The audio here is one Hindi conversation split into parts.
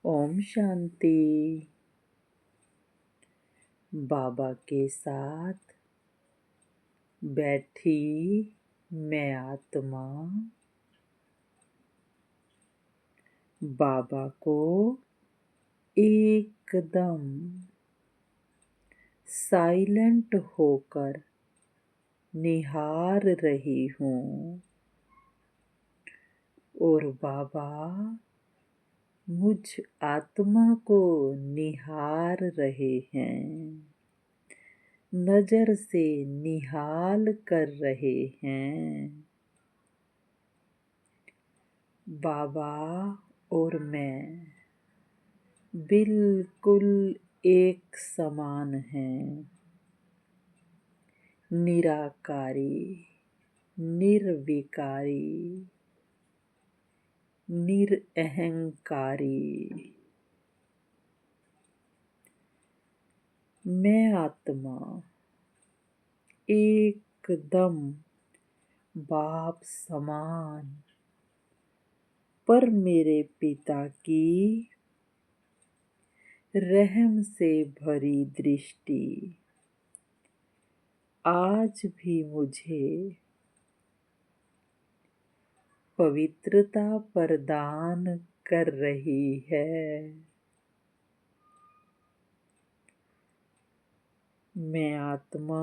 ओम शांति। बाबा के साथ बैठी मैं आत्मा बाबा को एकदम साइलेंट होकर निहार रही हूँ और बाबा मुझ आत्मा को निहार रहे हैं, नजर से निहाल कर रहे हैं। बाबा और मैं बिल्कुल एक समान हैं, निराकारी, निर्विकारी, निरअहंकारी। मैं आत्मा एकदम बाप समान, पर मेरे पिता की रहम से भरी दृष्टि आज भी मुझे पवित्रता प्रदान कर रही है। मैं आत्मा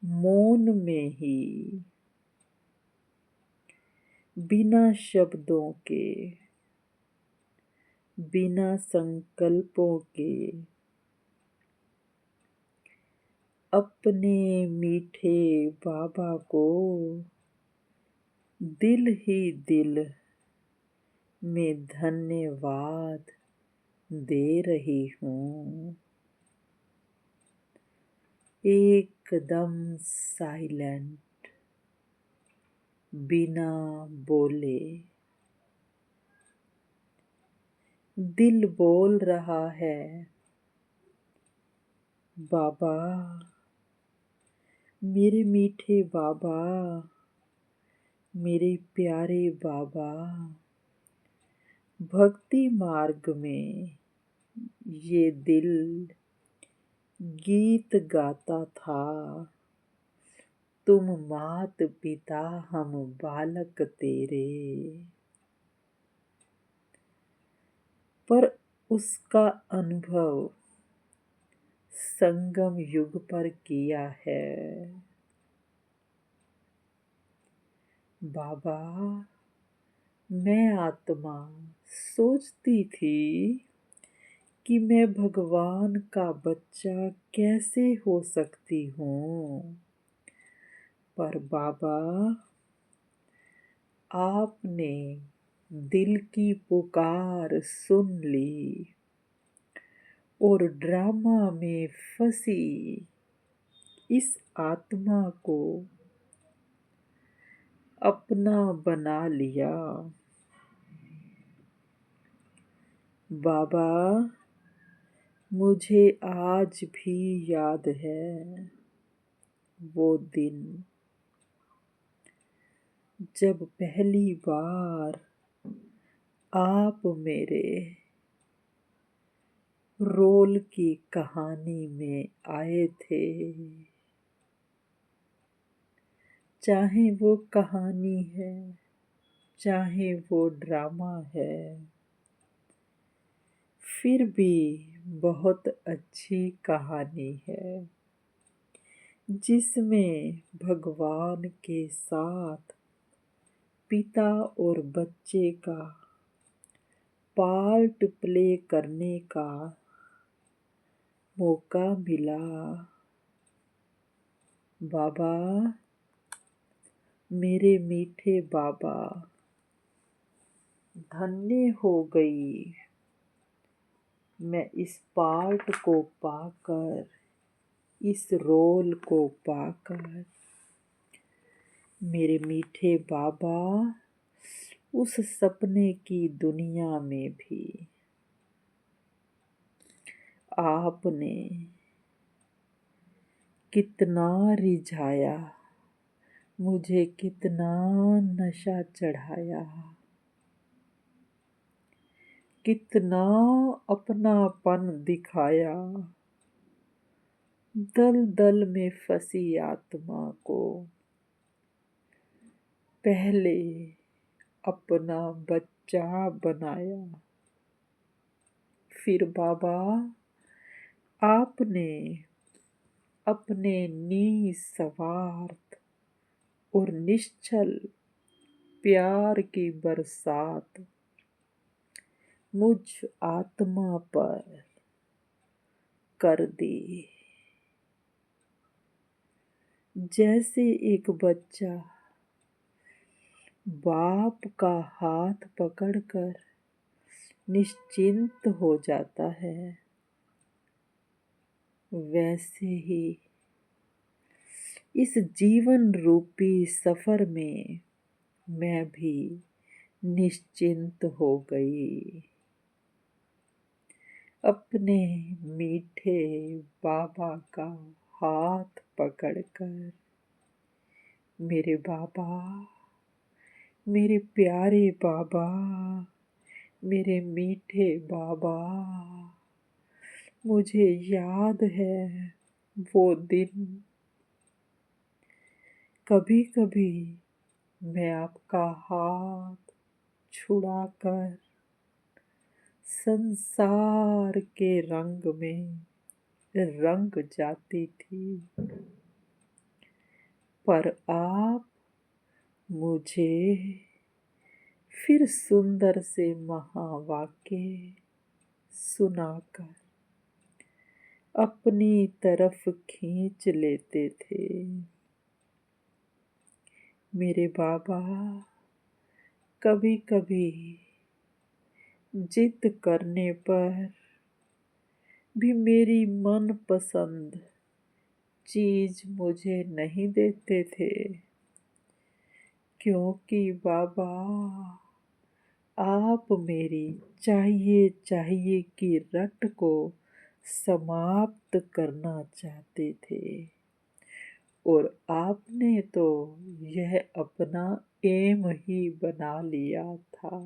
मौन में ही बिना शब्दों के, बिना संकल्पों के अपने मीठे बाबा को दिल ही दिल में धन्यवाद दे रही हूँ। एकदम साइलेंट, बिना बोले। दिल बोल रहा है, बाबा, मेरे मीठे बाबा, मेरे प्यारे बाबा। भक्ति मार्ग में ये दिल गीत गाता था, तुम मात पिता हम बालक तेरे। पर उसका अनुभव संगम युग पर किया है। बाबा, मैं आत्मा सोचती थी कि मैं भगवान का बच्चा कैसे हो सकती हूँ, पर बाबा आपने दिल की पुकार सुन ली और ड्रामा में फंसी इस आत्मा को अपना बना लिया। बाबा, मुझे आज भी याद है वो दिन जब पहली बार आप मेरे रोल की कहानी में आए थे। चाहे वो कहानी है, चाहे वो ड्रामा है, फिर भी बहुत अच्छी कहानी है जिसमें भगवान के साथ पिता और बच्चे का पार्ट प्ले करने का मौका मिला। बाबा, मेरे मीठे बाबा, धन्य हो गई मैं इस पार्ट को पाकर, इस रोल को पाकर। मेरे मीठे बाबा उस सपने की दुनिया में भी आपने कितना रिझाया, मुझे कितना नशा चढ़ाया, कितना अपनापन दिखाया, दल दल में फंसी आत्मा को पहले अपना बच्चा बनाया। फिर बाबा आपने अपने निस्वार्थ और निश्चल प्यार की बरसात मुझ आत्मा पर कर दी। जैसे एक बच्चा बाप का हाथ पकड़कर निश्चिंत हो जाता है, वैसे ही इस जीवन रूपी सफर में मैं भी निश्चिंत हो गई। अपने मीठे बाबा का हाथ पकड़कर। मेरे बाबा, मेरे प्यारे बाबा, मेरे मीठे बाबा, मुझे याद है वो दिन। कभी कभी मैं आपका हाथ छुड़ाकर संसार के रंग में रंग जाती थी, पर आप मुझे फिर सुंदर से महावाक्य सुनाकर अपनी तरफ खींच लेते थे। मेरे बाबा कभी कभी जिद करने पर भी मेरी मनपसंद चीज मुझे नहीं देते थे, क्योंकि बाबा आप मेरी चाहिए चाहिए की रट को समाप्त करना चाहते थे, और आपने तो यह अपना एम ही बना लिया था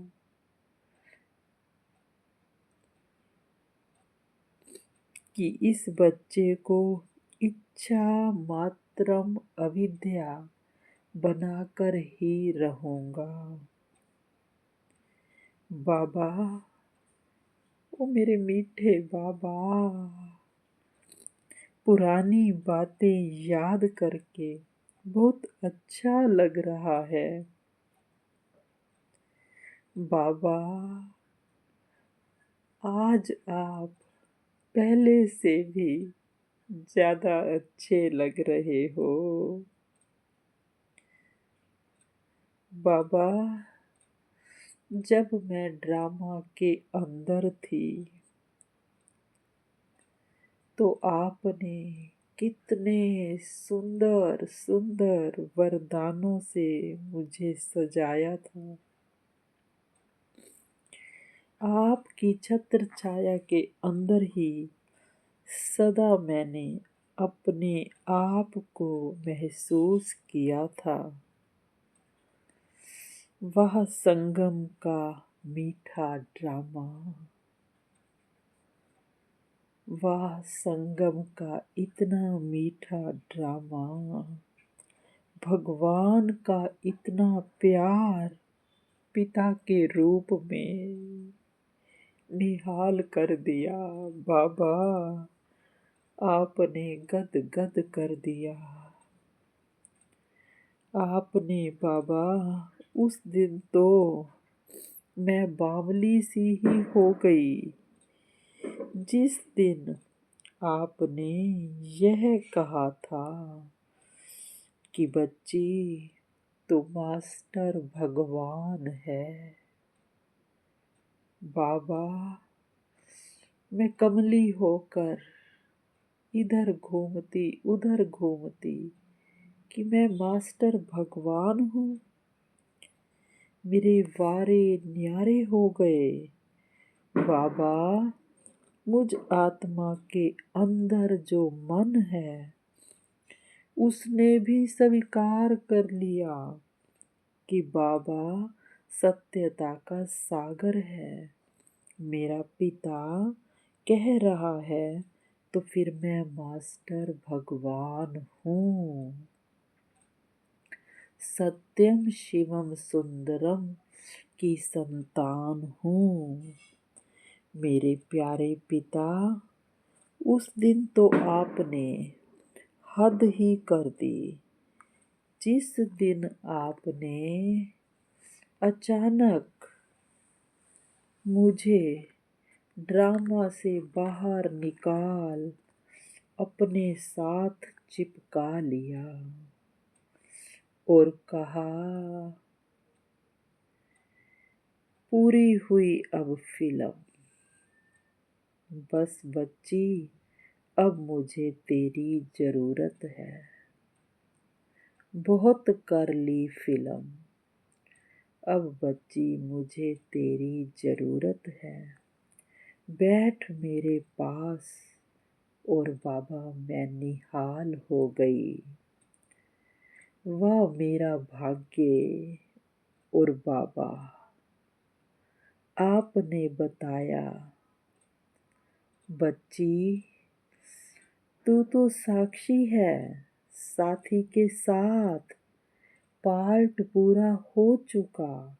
कि इस बच्चे को इच्छा मात्रम अविद्या बनाकर ही रहूंगा। बाबा, ओ मेरे मीठे बाबा, पुरानी बातें याद करके बहुत अच्छा लग रहा है। बाबा, आज आप पहले से भी ज्यादा अच्छे लग रहे हो। बाबा, जब मैं ड्रामा के अंदर थी तो आपने कितने सुंदर सुंदर वरदानों से मुझे सजाया था। आपकी छत्र छाया के अंदर ही सदा मैंने अपने आप को महसूस किया था। वह संगम का मीठा ड्रामा, वह संगम का इतना मीठा ड्रामा, भगवान का इतना प्यार पिता के रूप में निहाल कर दिया। बाबा, आपने गद गद कर दिया। आपने बाबा उस दिन तो मैं बावली सी ही हो गई, जिस दिन आपने यह कहा था कि बच्ची तो मास्टर भगवान है। बाबा, मैं कमली होकर इधर घूमती उधर घूमती कि मैं मास्टर भगवान हूँ। मेरे वारे न्यारे हो गए। बाबा, मुझ आत्मा के अंदर जो मन है उसने भी स्वीकार कर लिया कि बाबा सत्यता का सागर है। मेरा पिता कह रहा है तो फिर मैं मास्टर भगवान हूँ। सत्यम शिवम सुंदरम की संतान हूँ। मेरे प्यारे पिता, उस दिन तो आपने हद ही कर दी, जिस दिन आपने अचानक मुझे ड्रामा से बाहर निकाल अपने साथ चिपका लिया और कहा, पूरी हुई अब फिल्म। बस बच्ची, अब मुझे तेरी जरूरत है। बहुत कर ली फिल्म, अब बच्ची मुझे तेरी जरूरत है। बैठ मेरे पास। और बाबा मैं निहाल हो गई। वाह मेरा भाग्य। और बाबा, आपने बताया, बच्ची तू तो साक्षी है, साथी के साथ पार्ट पूरा हो चुका।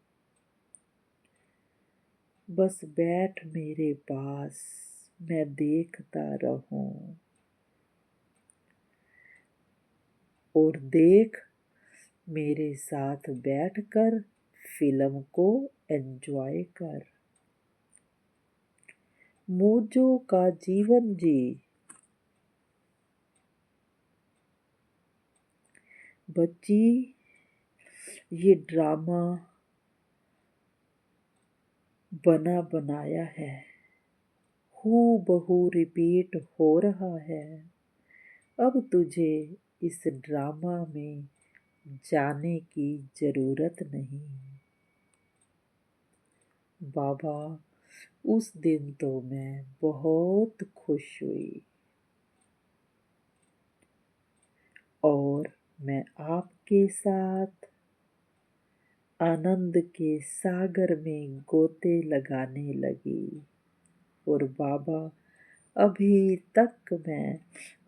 बस बैठ मेरे पास, मैं देखता रहूं। और देख, मेरे साथ बैठकर फिल्म को एंजॉय कर। मौजों का जीवन जी। बच्ची, ये ड्रामा बना बनाया है, हूबहू रिपीट हो रहा है। अब तुझे इस ड्रामा में जाने की जरूरत नहीं। बाबा, उस दिन तो मैं बहुत खुश हुई और मैं आपके साथ आनंद के सागर में गोते लगाने लगी। और बाबा, अभी तक मैं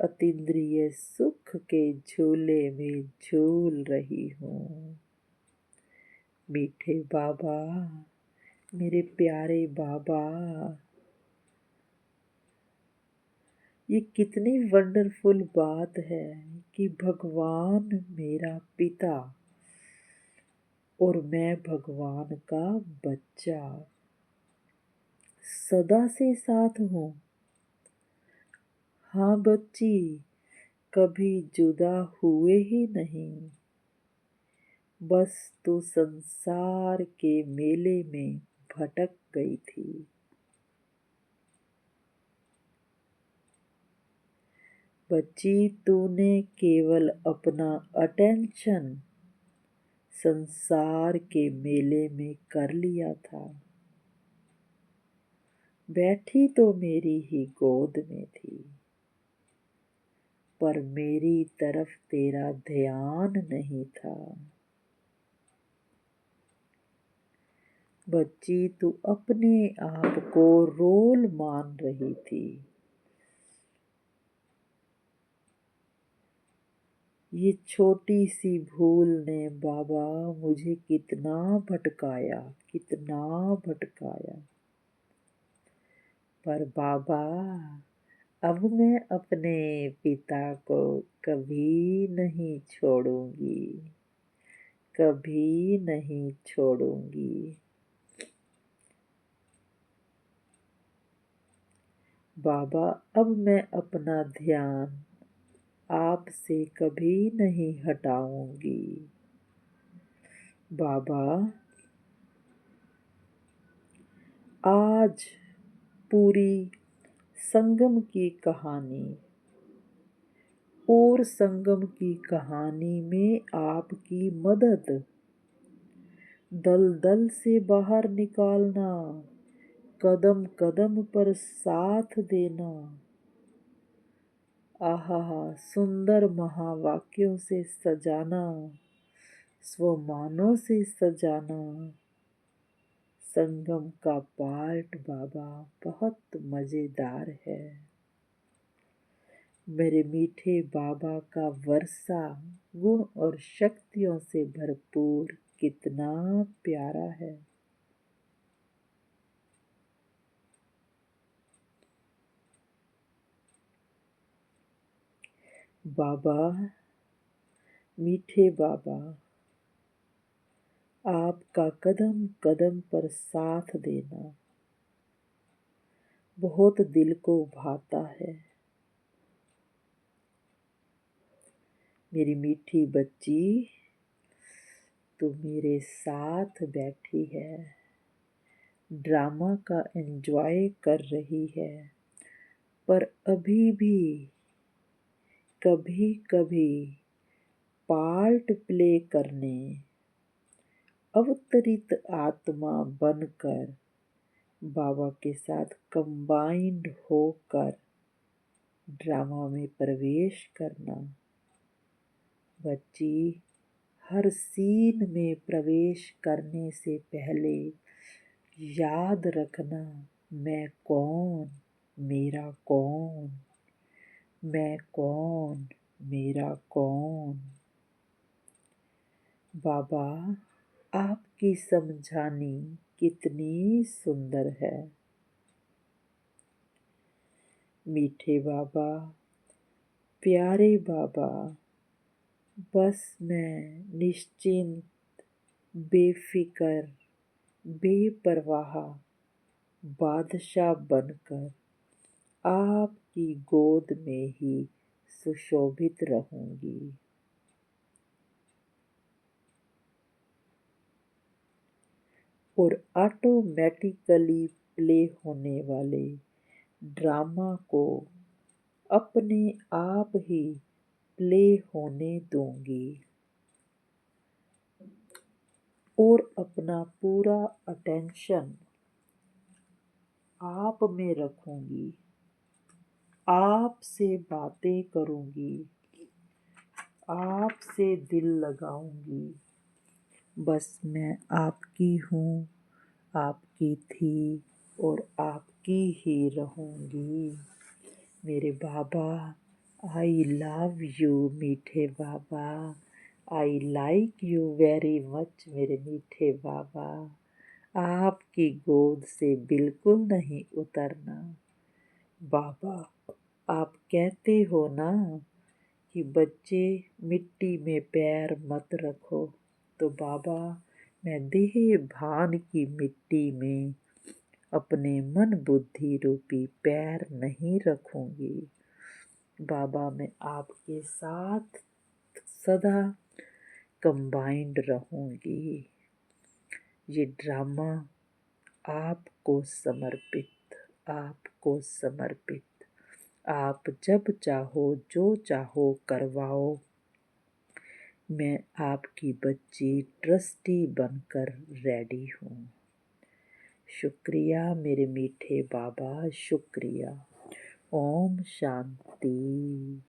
अतीन्द्रिय सुख के झूले में झूल रही हूँ। मीठे बाबा, मेरे प्यारे बाबा, ये कितनी वंडरफुल बात है कि भगवान मेरा पिता और मैं भगवान का बच्चा सदा से साथ हूँ। हाँ बच्ची, कभी जुदा हुए ही नहीं। बस तू संसार के मेले में भटक गई थी। बच्ची, तूने केवल अपना अटेंशन संसार के मेले में कर लिया था। बैठी तो मेरी ही गोद में थी, पर मेरी तरफ तेरा ध्यान नहीं था। बच्ची, तू अपने आप को रोल मान रही थी। ये छोटी सी भूल ने बाबा मुझे कितना भटकाया, कितना भटकाया। पर बाबा, अब मैं अपने पिता को कभी नहीं छोड़ूंगी, कभी नहीं छोड़ूंगी। बाबा, अब मैं अपना ध्यान आपसे कभी नहीं हटाऊंगी। बाबा, आज पूरी संगम की कहानी और संगम की कहानी में आपकी मदद, दलदल से बाहर निकालना, कदम कदम पर साथ देना। आहा, सुंदर महावाक्यों से सजाना, स्वमानों से सजाना, संगम का पार्ट बाबा बहुत मज़ेदार है। मेरे मीठे बाबा का वर्षा गुण और शक्तियों से भरपूर कितना प्यारा है। बाबा, मीठे बाबा, आपका कदम कदम पर साथ देना बहुत दिल को भाता है। मेरी मीठी बच्ची, तू मेरे साथ बैठी है, ड्रामा का एंजॉय कर रही है, पर अभी भी कभी कभी पार्ट प्ले करने अवतरित आत्मा बनकर बाबा के साथ कंबाइंड होकर ड्रामा में प्रवेश करना। बच्ची, हर सीन में प्रवेश करने से पहले याद रखना, मैं कौन, मेरा कौन, मैं कौन, मेरा कौन। बाबा, आपकी समझानी कितनी सुंदर है। मीठे बाबा, प्यारे बाबा, बस मैं निश्चिंत, बेफिक्र, बेपरवाह बादशाह बनकर आपकी गोद में ही सुशोभित रहूंगी। और ऑटोमेटिकली प्ले होने वाले ड्रामा को अपने आप ही प्ले होने दूंगी और अपना पूरा अटेंशन आप में रखूंगी, आपसे बातें करूंगी, आपसे दिल लगाऊंगी। बस मैं आपकी हूँ, आपकी थी और आपकी ही रहूंगी। मेरे बाबा, आई लव यू मीठे बाबा, I like you very much मेरे मीठे बाबा। आपकी गोद से बिल्कुल नहीं उतरना। बाबा, आप कहते हो ना कि बच्चे मिट्टी में पैर मत रखो, तो बाबा मैं देह भान की मिट्टी में अपने मन बुद्धि रूपी पैर नहीं रखूंगी। बाबा मैं आपके साथ सदा कंबाइंड रहूंगी। ये ड्रामा आपको समर्पित, आपको समर्पित। आप जब चाहो जो चाहो करवाओ। मैं आपकी बच्ची ट्रस्टी बनकर रेडी हूँ। शुक्रिया मेरे मीठे बाबा, शुक्रिया। ओम शांति।